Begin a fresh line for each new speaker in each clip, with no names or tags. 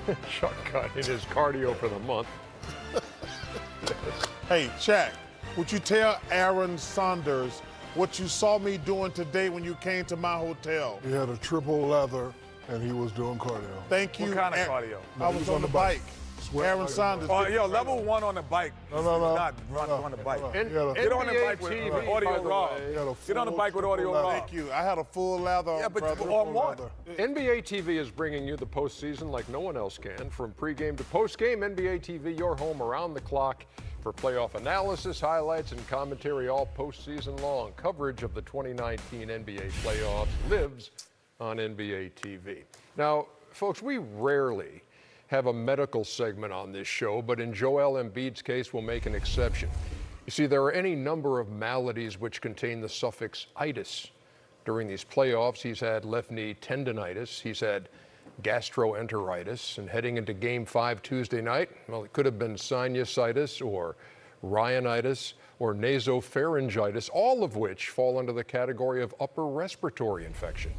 Shortcutting his cardio for the month.
Hey, Shaq, would you tell Aaron Saunders what you saw me doing today when you came to my hotel?
He had a triple leather, and he was doing cardio.
Thank you.
What kind of cardio?
I was on the bike. Aaron Saunders.
Oh, yo, level 1 on the bike.
No.
Not run on the bike.
Get
on the bike with
TV,
audio raw. Get on the bike with audio raw.
Thank you. I had a full leather on,
but
brother.
on what?
NBA TV is bringing you the postseason like no one else can. From pregame to postgame, NBA TV, your home around the clock for playoff analysis, highlights, and commentary all postseason long. Coverage of the 2019 NBA playoffs lives on NBA TV. Now, folks, we rarely have a medical segment on this show, but in Joel Embiid's case, we'll make an exception. You see, there are any number of maladies which contain the suffix itis. During these playoffs, he's had left knee tendonitis, he's had gastroenteritis, and heading into Game 5 Tuesday night, well, it could have been sinusitis or rhinitis or nasopharyngitis, all of which fall under the category of upper respiratory infection.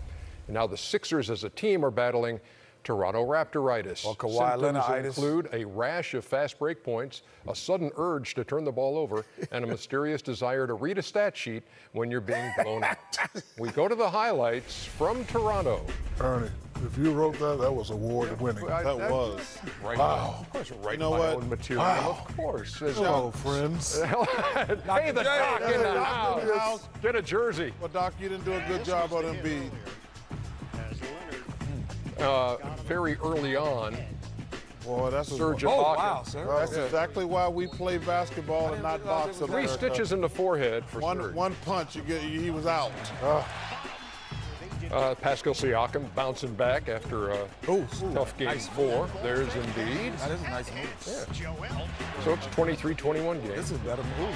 And now the Sixers as a team are battling Toronto Raptoritis.
Or Kawhi
Symptoms
Leonarditis.
include a rash of fast break points, a sudden urge to turn the ball over, and a mysterious desire to read a stat sheet when you're being blown out. We go to the highlights from Toronto.
Ernie, if you wrote that, that was award-winning.
That was.
Right.
Wow.
Of course, right.
You know
my
what?
own material.
Wow.
Of course.
Hello, friends.
Hey, the doc in the house. Get a jersey.
Well, Doc, you didn't do a good job on Embiid.
Very early on,
Boy, that's
surge
a,
of
wow, sir.
That's exactly why we play basketball and not box.
Three stitches in the forehead for surge.
One punch, he was out.
Pascal Siakam bouncing back after a tough game 4. There's Embiid.
That is a nice move.
Yeah. So it's 23-21 game.
This is better move.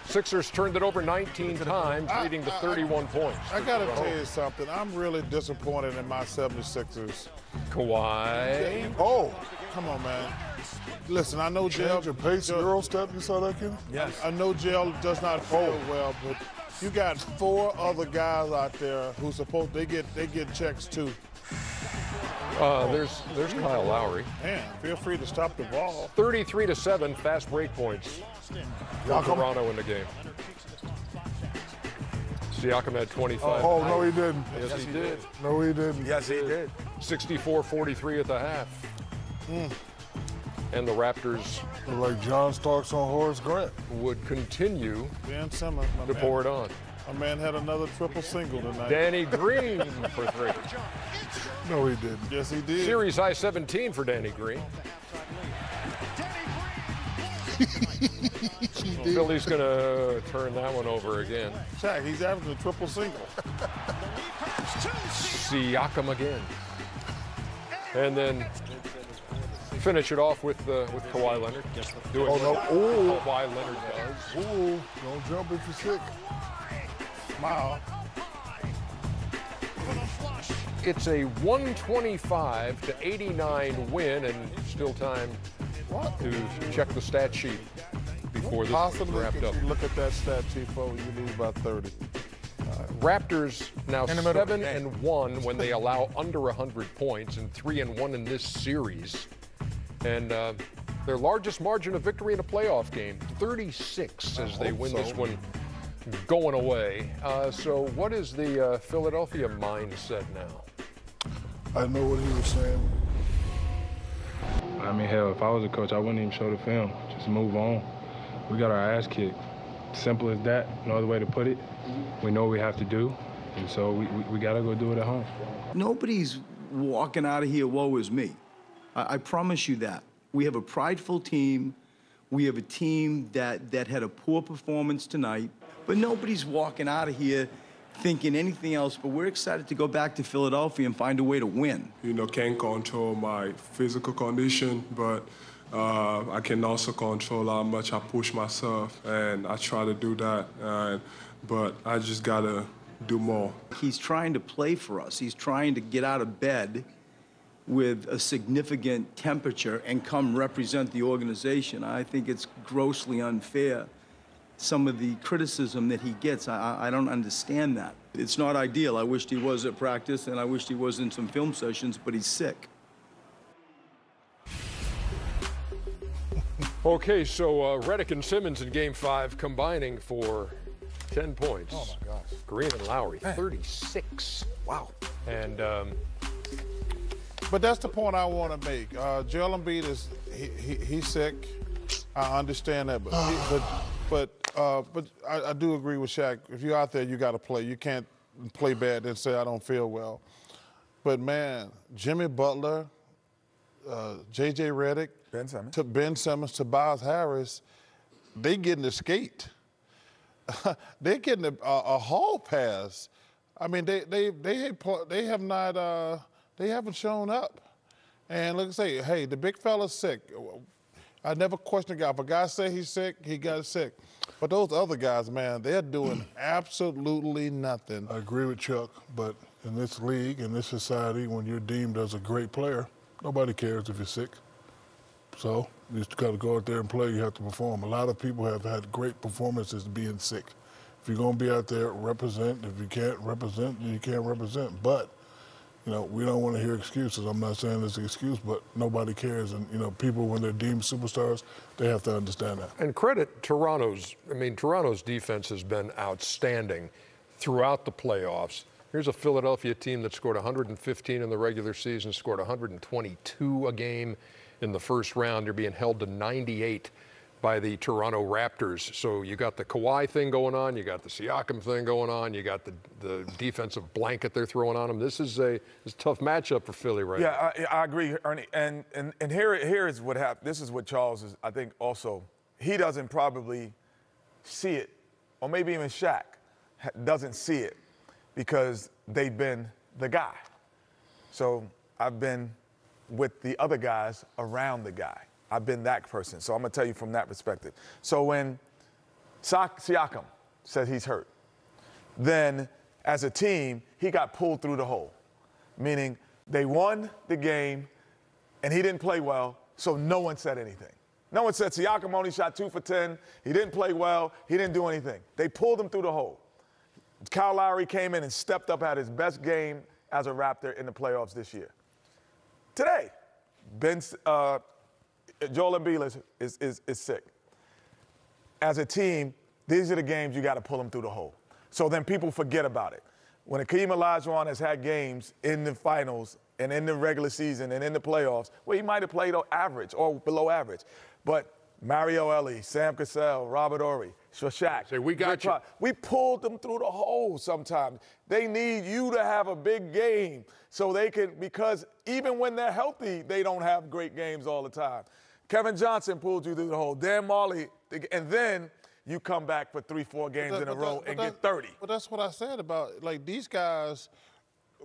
Sixers turned it over 19 times, leading to 31 points.
I got to tell you something. I'm really disappointed in my 76ers.
Kawhi.
Oh,
Come on, man. Listen, I know Jail.
change your pace, Euro step. You saw that, Kenny?
Yes.
I know Jail does not feel well, but you got 4 other guys out there who supposed they get checks too.
There's Kyle Lowry.
Man, feel free to stop the ball.
33-7 fast break points for Toronto in the game. Siakam had 25.
Oh, no, he didn't.
Yes, he did.
No, he didn't.
Yes, he did.
64-43 at the half. And the Raptors
Like John Starks on Horace Grant.
would continue
Ben Simmons,
to pour it on.
my man had another triple single tonight.
Danny Green for 3.
No, he didn't.
Yes, he did.
Series high 17 for Danny Green. Philly's going to turn that one over again.
Shaq, he's averaging a triple single.
Siakam again. And then finish it off with Kawhi Leonard. Doing what Kawhi Leonard does.
Ooh, don't jump if you're sick.
Smile.
It's a 125-89 win, and still time to check the stat sheet before this is
Possibly
wrapped
could
up.
you look at that stat sheet for you lose by 30.
Raptors now
In the middle of the
7-1 when they allow under 100 points, and 3-1 in this series. And their largest margin of victory in a playoff game, 36, as they win this one going away. So what is the Philadelphia mindset now?
I know what he was saying.
I mean, hell, if I was a coach, I wouldn't even show the film. Just move on. We got our ass kicked. Simple as that. No other way to put it. We know what we have to do, and so we got to go do it at home.
Nobody's walking out of here, woe is me. I promise you that. We have a prideful team. We have a team that had a poor performance tonight, but nobody's walking out of here thinking anything else, but we're excited to go back to Philadelphia and find a way to win.
You know, can't control my physical condition, but I can also control how much I push myself, and I try to do that, but I just gotta do more.
He's trying to play for us. He's trying to get out of bed with a significant temperature and come represent the organization. I think it's grossly unfair. Some of the criticism that he gets, I don't understand that. It's not ideal. I wished he was at practice, and I wished he was in some film sessions, but he's sick.
Okay, so Reddick and Simmons in Game 5 combining for 10 points.
Oh, my gosh.
Green and Lowry, 36. Wow. And
but that's the point I want to make. Joel Embiid he's sick. I understand that, but I do agree with Shaq. If you're out there, you got to play. You can't play bad and say I don't feel well. But man, Jimmy Butler, J.J. Redick, Ben Simmons, Tobias Harris, they getting the skate. They're getting a hall pass. I mean, they haven't shown up. And let's say, hey, the big fella's sick. I never question a guy. If a guy say he's sick, he got sick. But those other guys, man, they're doing absolutely nothing.
I agree with Chuck, but in this league, in this society, when you're deemed as a great player, nobody cares if you're sick. So you just got to go out there and play. You have to perform. A lot of people have had great performances being sick. If you're going to be out there, represent. If you can't represent, you can't represent. But, you know, we don't want to hear excuses. I'm not saying it's an excuse, but nobody cares. And, you know, people, when they're deemed superstars, they have to understand that.
And credit Toronto's defense has been outstanding throughout the playoffs. Here's a Philadelphia team that scored 115 in the regular season, scored 122 a game in the first round. They're being held to 98 by the Toronto Raptors. So you got the Kawhi thing going on, you got the Siakam thing going on, you got the defensive blanket they're throwing on them. This is a tough matchup for Philly right now.
Yeah, I agree, Ernie. And here is what happened. This is what Charles is, I think, also. He doesn't probably see it, or maybe even Shaq doesn't see it because they've been the guy. So I've been with the other guys around the guy. I've been that person. So I'm going to tell you from that perspective. So when Siakam said he's hurt, then as a team, he got pulled through the hole, meaning they won the game and he didn't play well, so no one said anything. No one said Siakam only shot 2 for 10. He didn't play well. He didn't do anything. They pulled him through the hole. Kyle Lowry came in and stepped up, had his best game as a Raptor in the playoffs this year. Today, Joel Embiid is sick. As a team, these are the games you got to pull them through the hole. So then people forget about it. When Akeem Olajuwon has had games in the finals and in the regular season and in the playoffs where he might have played average or below average, but Mario Elie, Sam Cassell, Robert Horry, Shaq.
Say, we got you.
We pulled them through the hole sometimes. They need you to have a big game so they can, because even when they're healthy, they don't have great games all the time. Kevin Johnson pulled you through the hole. Dan Marley, and then you come back for 3-4 games in a row and get 30.
But that's what I said about, like, these guys.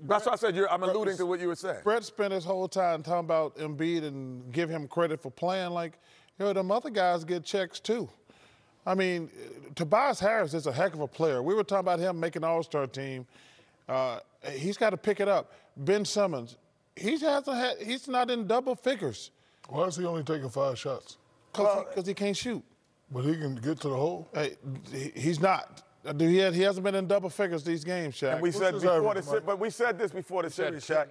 That's what I said. I'm alluding to what you were saying.
Brett spent his whole time talking about Embiid and give him credit for playing. Like, you know, them other guys get checks too. I mean, Tobias Harris is a heck of a player. We were talking about him making an all-star team. He's got to pick it up. Ben Simmons, he's not in double figures.
Why is he only taking 5 shots?
Because he can't shoot.
But he can get to the hole?
Hey, he's not. He hasn't been in double figures these games, Shaq.
And we said before but we said this before the series, Shaq.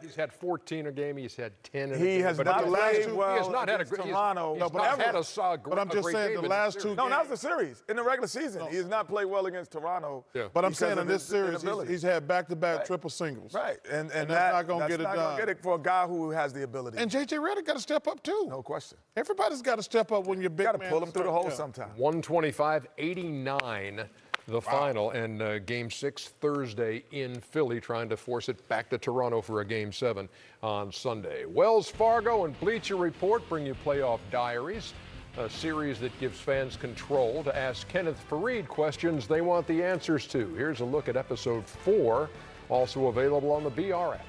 He's had 14 a game. He's had 10 in a game.
He has not played well.
He has not had a great
Toronto.
He's not had a solid.
But I'm just saying the last 2 games.
No, that was the series. In the regular season, he has not played well against Toronto.
Yeah.
But I'm saying in this series, he's had back-to-back triple singles.
Right. And
that's not going to get it done.
That's not going to get it for a guy who has the ability.
And J.J. Redick got to step up, too.
No question.
Everybody's got to step up when you're big.
You got to pull them through the hole sometime.
125-89. The final, and Game 6 Thursday in Philly, trying to force it back to Toronto for a Game 7 on Sunday. Wells Fargo and Bleacher Report bring you playoff diaries, a series that gives fans control to ask Kenneth Fareed questions they want the answers to. Here's a look at episode 4, also available on the BR app.